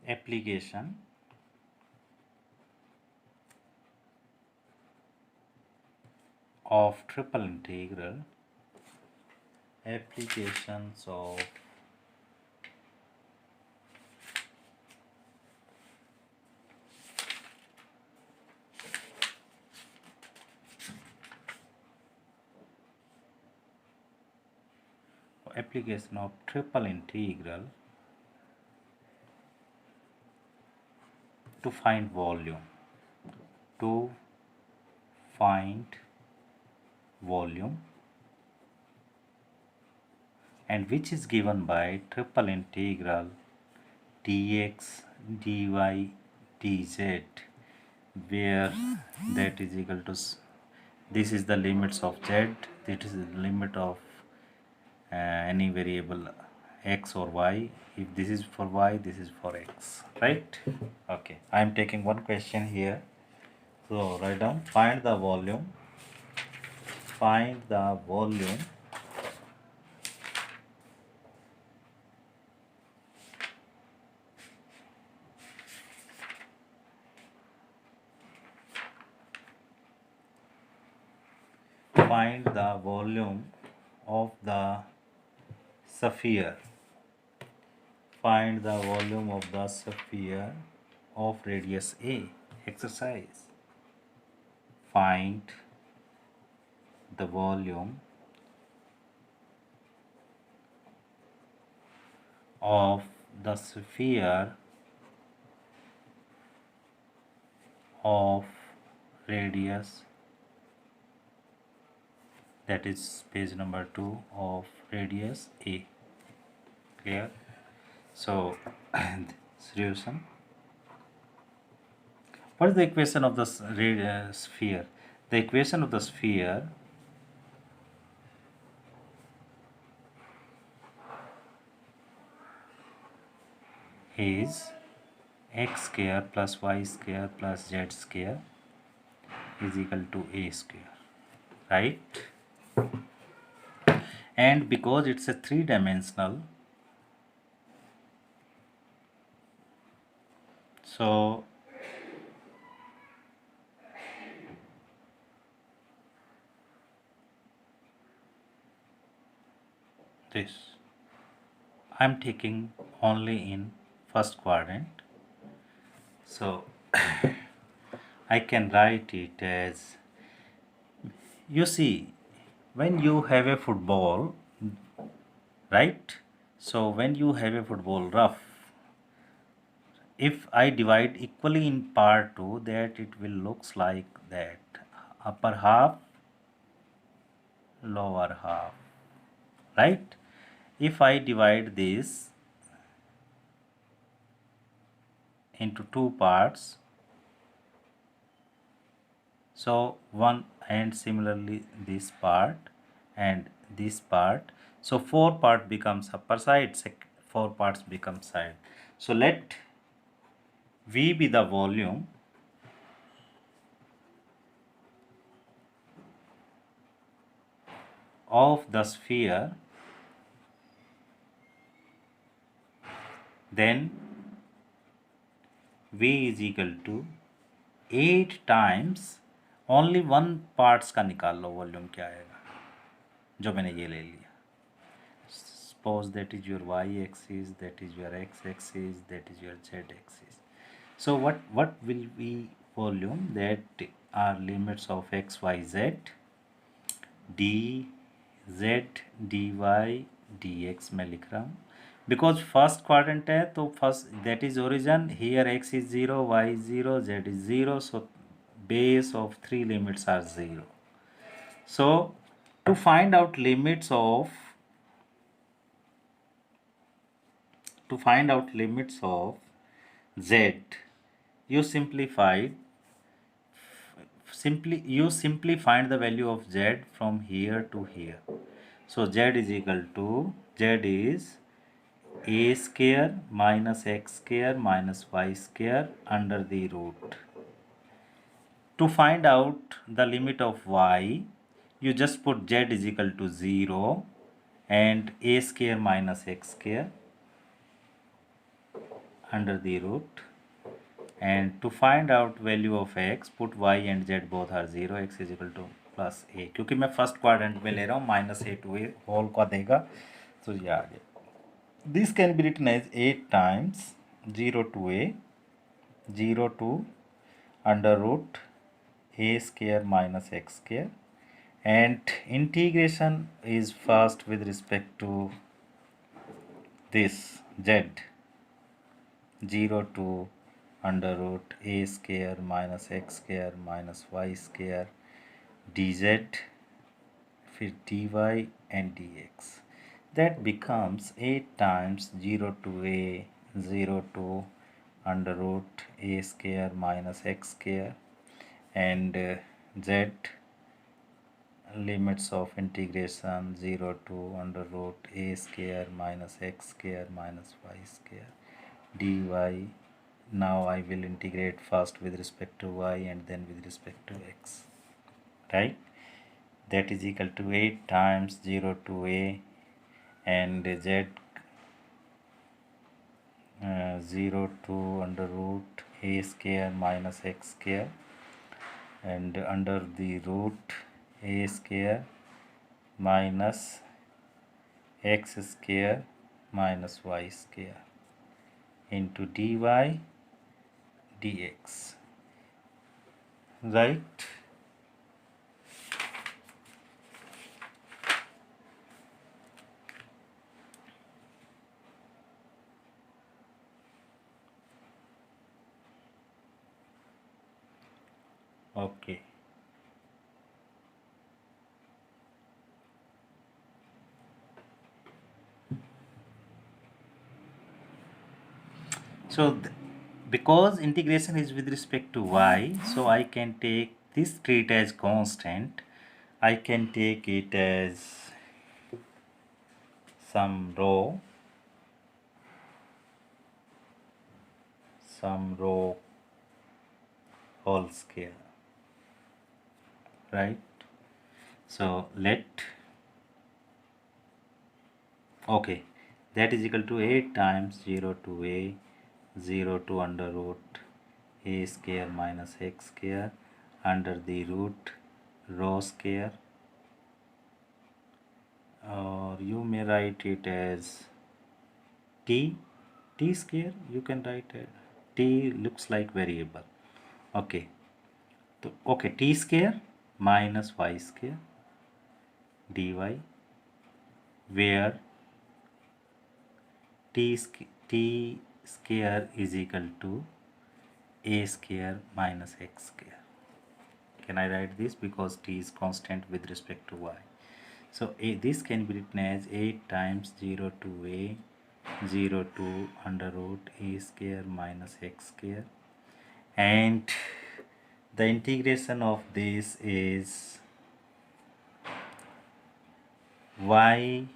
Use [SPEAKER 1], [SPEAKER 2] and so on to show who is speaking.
[SPEAKER 1] Application of triple integral. Applications of triple integral to find volume. To find volume, and which is given by triple integral dx dy dz, where that is equal to this is the limits of z, this is the limit of any variable x or y. If this is for y, this is for x, right? Okay, I am taking one question here. So write down, find the volume find the volume find the volume of the sphere. Find the volume of the sphere of radius a. Exercise. Find the volume of the sphere of radius, that is page number 2, of radius a. Clear? So solution. What is the equation of the sphere? The equation of the sphere is x square plus y square plus z square is equal to a square, right? And because it's a three-dimensional, so this I'm taking only in first quadrant, so I can write it as, you see, when you have a football, right? So when you have a football rough, if I divide equally in part 2, that it will looks like that, upper half, lower half, right? If I divide this into two parts, so one, and similarly this part and this part, so four part becomes upper side, four parts become side. So let V be the volume of the sphere, then V is equal to 8 times, only one parts का निकाल low volume क्या आएगा, जो मैंने ये ले लिया. Suppose that is your y axis, that is your x axis, that is your z axis. So what will be volume? That are limits of x, y, z, d, z, dy, dx मैं लिख रहा हूँ. Because first quadrant है तो first, that is origin, here x is 0, y is 0, z is 0, so base of three limits are 0. So to find out limits of z, you simply find the value of z from here to here. So z is equal to, z is a square minus x square minus y square under the root. To find out the limit of y, you just put z is equal to 0 and a square minus x square under the root, and to find out value of x put y and z both are 0, x is equal to plus a, क्योंकि मैं first quadrant में ले रहा हूँ minus a to a whole का देगा तो ये आ गया. This can be written as 8 times 0 to a 0 to under root a square minus x square, and integration is first with respect to this z 0 to under root a square minus x square minus y square dz, फिर dy and dx. That becomes 8 times 0 to a 0 to under root a square minus x square, and z limits of integration 0 to under root a square minus x square minus y square dy. Now I will integrate first with respect to y and then with respect to x, right? That is equal to 8 times 0 to a and z 0 to under root a square minus x square and under the root a square minus x square minus y square into dy dx, right? Okay. So because integration is with respect to y, so I can take this trait as constant. I can take it as some rho whole square, right? So let, okay, that is equal to 8 times 0 to a 0 to under root a square minus x square under the root rho square, or you may write it as t square. You can write it, t looks like variable. Okay, so okay, t square minus y square dy, where t square is equal to a square minus x square. Can I write this? Because t is constant with respect to y. So this can be written as 8 times 0 to a 0 to under root a square minus x square, and the integration of this is y